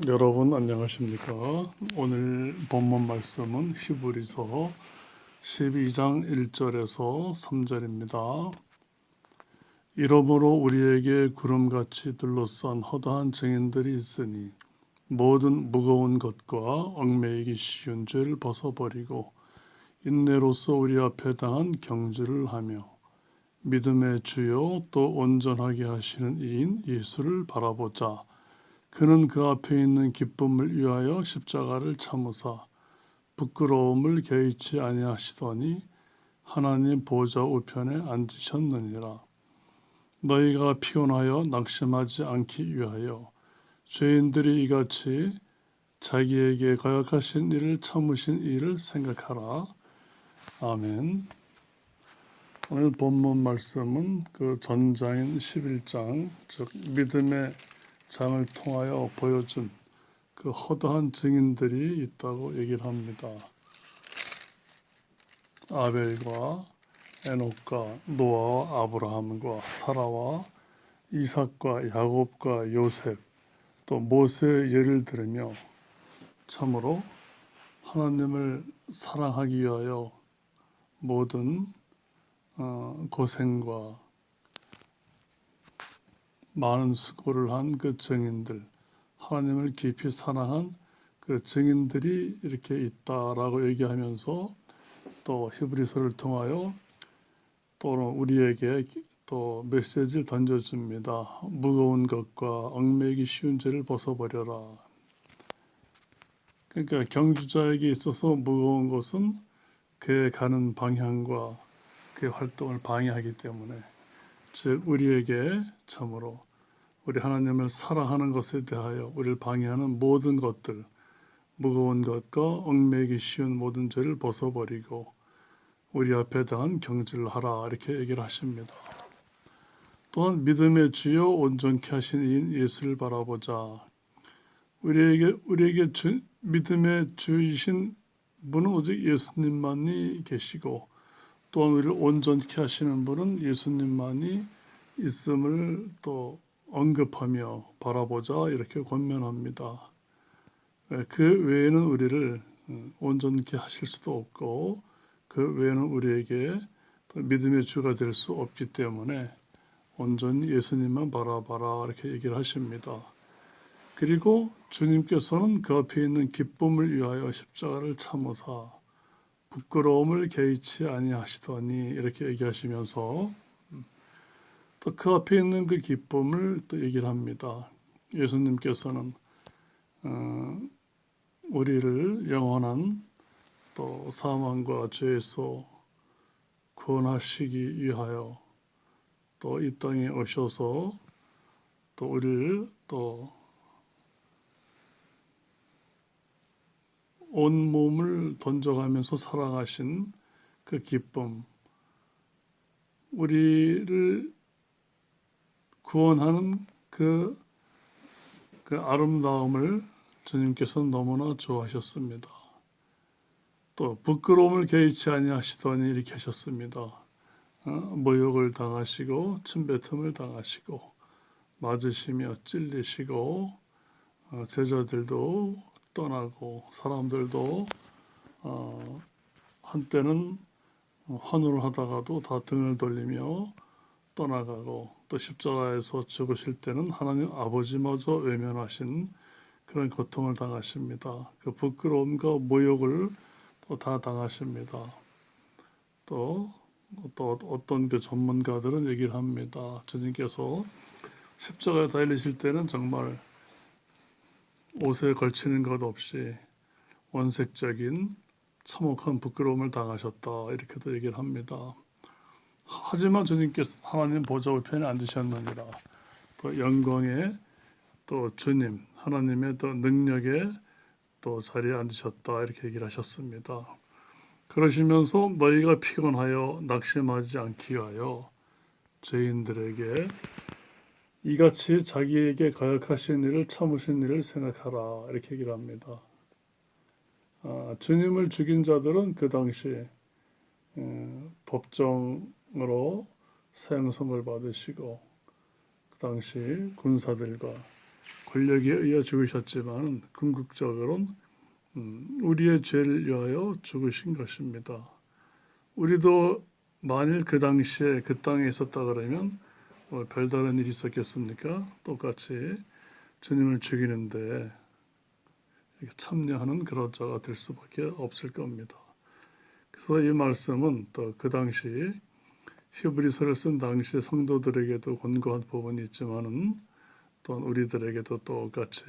여러분 안녕하십니까? 오늘 본문 말씀은 히브리서 12장 1절에서 3절입니다. 이러므로 우리에게 구름같이 둘러싼 허다한 증인들이 있으니 모든 무거운 것과 얽매이기 쉬운 죄를 벗어버리고 인내로서 우리 앞에 당한 경주를 하며 믿음의 주요 또 온전하게 하시는 이인 예수를 바라보자. 그는 그 앞에 있는 기쁨을 위하여 십자가를 참으사 부끄러움을 개의치 아니하시더니 하나님 보좌 우편에 앉으셨느니라. 너희가 피곤하여 낙심하지 않기 위하여 죄인들이 이같이 자기에게 거역하신 일을 참으신 일을 생각하라. 아멘. 오늘 본문 말씀은 그 전장인 11장, 즉 믿음의 장을 통하여 보여준 그 허다한 증인들이 있다고 얘기를 합니다. 아벨과 에녹과 노아와 아브라함과 사라와 이삭과 야곱과 요셉 또 모세의 예를 들으며 참으로 하나님을 사랑하기 위하여 모든 고생과 많은 수고를 한 그 증인들, 하나님을 깊이 사랑한 그 증인들이 이렇게 있다라고 얘기하면서 또 히브리서를 통하여 또 우리에게 또 메시지를 던져줍니다. 무거운 것과 얽매이기 쉬운 죄를 벗어버려라. 그러니까 경주자에게 있어서 무거운 것은 그의 가는 방향과 그의 활동을 방해하기 때문에, 즉 우리에게 참으로 우리 하나님을 사랑하는 것에 대하여 우리를 방해하는 모든 것들, 무거운 것과 얽매이기 쉬운 모든 죄를 벗어버리고 우리 앞에 당한 경주를 하라, 이렇게 얘기를 하십니다. 또한 믿음의 주요 온전케 하신 이인 예수를 바라보자. 우리에게 믿음의 주이신 분은 오직 예수님만이 계시고, 또한 우리를 온전케 하시는 분은 예수님만이 있음을 또 언급하며 바라보자, 이렇게 권면합니다. 그 외에는 우리를 온전케 하실 수도 없고 그 외에는 우리에게 믿음의 주가 될 수 없기 때문에 온전히 예수님만 바라봐라, 이렇게 얘기를 하십니다. 그리고 주님께서는 그 앞에 있는 기쁨을 위하여 십자가를 참으사 부끄러움을 개의치 아니하시더니, 이렇게 얘기하시면서 또 그 앞에 있는 그 기쁨을 또 얘기를 합니다. 예수님께서는 우리를 영원한 또 사망과 죄에서 구원하시기 위하여 또 이 땅에 오셔서 또 우리를 또 온몸을 던져가면서 사랑하신 그 기쁨, 우리를 구원하는 그 아름다움을 주님께서는 너무나 좋아하셨습니다. 또 부끄러움을 개의치 아니하시더니, 이렇게 하셨습니다. 모욕을 당하시고 침뱉음을 당하시고 맞으시며 찔리시고 제자들도 떠나고 사람들도 한때는 환호를 하다가도 다 등을 돌리며 떠나가고, 또 십자가에서 죽으실 때는 하나님 아버지마저 외면하신 그런 고통을 당하십니다. 그 부끄러움과 모욕을 또 다 당하십니다. 또 어떤 그 전문가들은 얘기를 합니다. 주님께서 십자가에 달리실 때는 정말 옷에 걸치는 것 없이 원색적인 참혹한 부끄러움을 당하셨다, 이렇게도 얘기를 합니다. 하지만 주님께서 하나님 보좌 우편에 앉으셨느니라. 또 영광의 또 주님 하나님의 또 능력의 또 자리에 앉으셨다, 이렇게 얘기를 하셨습니다. 그러시면서 너희가 피곤하여 낙심하지 않기 위하여 죄인들에게 이같이 자기에게 거역하신 일을 참으신 일을 생각하라, 이렇게 얘기를 합니다. 주님을 죽인 자들은 그 당시 법정으로 사형선고를 받으시고 그 당시 군사들과 권력에 의해 죽으셨지만 궁극적으로는 우리의 죄를 위하여 죽으신 것입니다. 우리도 만일 그 당시에 그 땅에 있었다 그러면 뭐 별다른 일이 있었겠습니까? 똑같이 주님을 죽이는데 참여하는 그런 자가 될 수밖에 없을 겁니다. 그래서 이 말씀은 또 그 당시 히브리서를 쓴 당시 성도들에게도 권고한 부분이 있지만은 또 우리들에게도 똑같이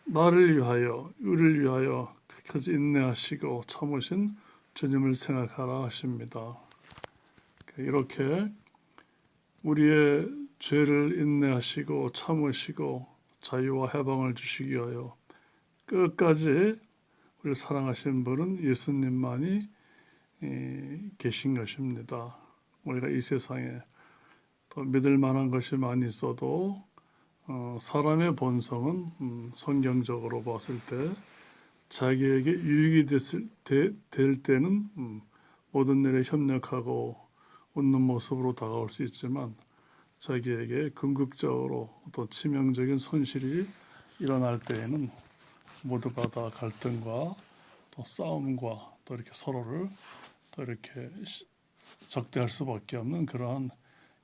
나를 위하여 우리를 위하여 끝까지 인내하시고 참으신 주님을 생각하라 하십니다. 이렇게 우리의 죄를 인내하시고 참으시고 자유와 해방을 주시기 위하여 끝까지 우리를 사랑하신 분은 예수님만이 계신 것입니다. 우리가 이 세상에 또 믿을 만한 것이 많이 있어도 사람의 본성은 성경적으로 봤을 때 자기에게 유익이 될 때는 모든 일에 협력하고 웃는 모습으로 다가올 수 있지만 자기에게 궁극적으로 또 치명적인 손실이 일어날 때에는 모두가 다 갈등과 또 싸움과 또 이렇게 서로를 또 이렇게 적대할 수밖에 없는 그러한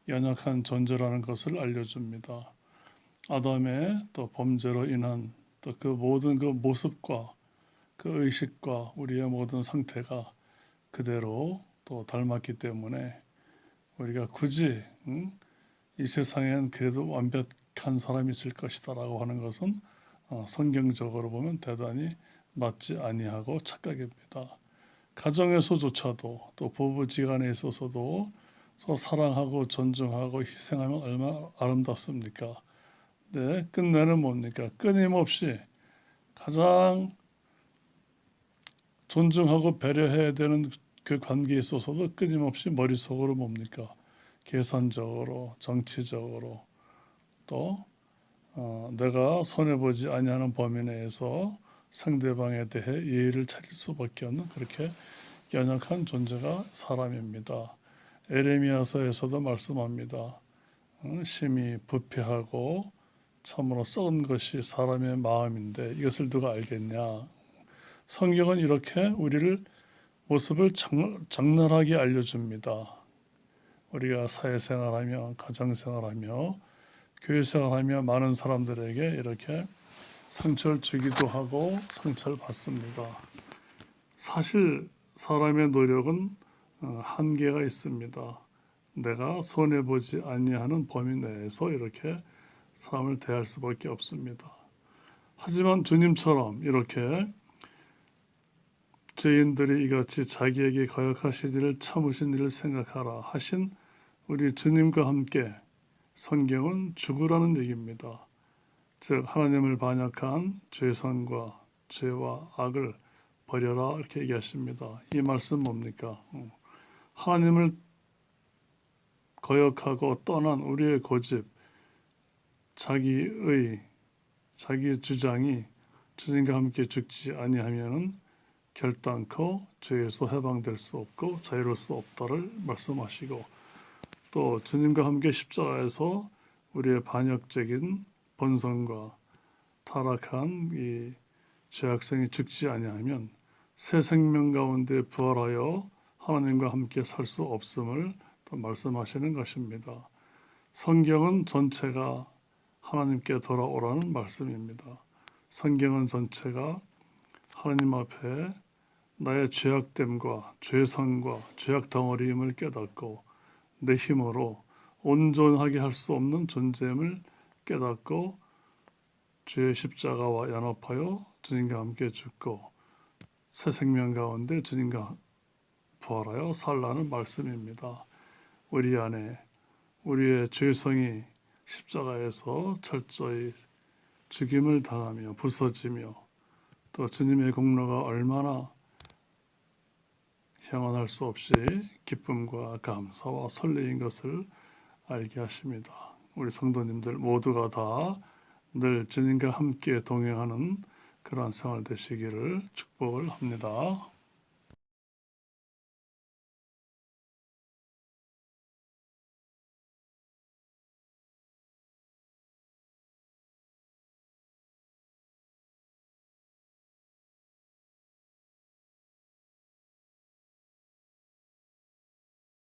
연약한 존재라는 것을 알려줍니다. 아담의 또 범죄로 인한 또 그 모든 그 모습과 그 의식과 우리의 모든 상태가 그대로 또 닮았기 때문에 우리가 굳이 이 세상엔 그래도 완벽한 사람이 있을 것이다라고 하는 것은 성경적으로 보면 대단히 맞지 아니하고 착각입니다. 가정에서조차도 또 부부지간에 있어서도 서로 사랑하고 존중하고 희생하면 얼마나 아름답습니까? 네, 끝내는 뭡니까? 끊임없이 가장 존중하고 배려해야 되는 그 관계에 있어서도 끊임없이 머릿속으로 뭡니까? 계산적으로, 정치적으로 또 내가 손해보지 아니하는 범위 내에서 상대방에 대해 예의를 차릴 수밖에 없는 그렇게 연약한 존재가 사람입니다. 에레미야서에서도 말씀합니다. 심히 부패하고 참으로 썩은 것이 사람의 마음인데 이것을 누가 알겠냐. 성경은 이렇게 우리를 모습을 적나라하게 알려줍니다. 우리가 사회생활하며 가정생활하며 교회생활하며 많은 사람들에게 이렇게 상처를 주기도 하고 상처를 받습니다. 사실 사람의 노력은 한계가 있습니다. 내가 손해보지 아니하는 범위 내에서 이렇게 사람을 대할 수밖에 없습니다. 하지만 주님처럼 이렇게 죄인들이 이같이 자기에게 거역하신 일을 참으신 일을 생각하라 하신 우리 주님과 함께 성경은 죽으라는 얘기입니다. 즉 하나님을 반역한 죄성과 죄와 악을 버려라 이렇게 얘기하십니다. 이 말씀 뭡니까? 하나님을 거역하고 떠난 우리의 고집, 자기 주장이 주님과 함께 죽지 아니하면은 결단코 죄에서 해방될 수 없고 자유로울 수 없다를 말씀하시고 또 주님과 함께 십자가에서 우리의 반역적인 본성과 타락한 이 죄악성이 죽지 아니하면 새 생명 가운데 부활하여 하나님과 함께 살 수 없음을 또 말씀하시는 것입니다. 성경은 전체가 하나님께 돌아오라는 말씀입니다. 성경은 전체가 하나님 앞에 나의 죄악됨과 죄성과 죄악 덩어리임을 깨닫고 내 힘으로 온전하게 할 수 없는 존재임을 깨닫고 주의 십자가와 연합하여 주님과 함께 죽고 새 생명 가운데 주님과 부활하여 살라는 말씀입니다. 우리 안에 우리의 죄성이 십자가에서 철저히 죽임을 당하며 부서지며 또 주님의 공로가 얼마나 형언할 수 없이 기쁨과 감사와 설레인 것을 알게 하십니다. 우리 성도님들 모두가 다 늘 주님과 함께 동행하는 그러한 생활 되시기를 축복을 합니다.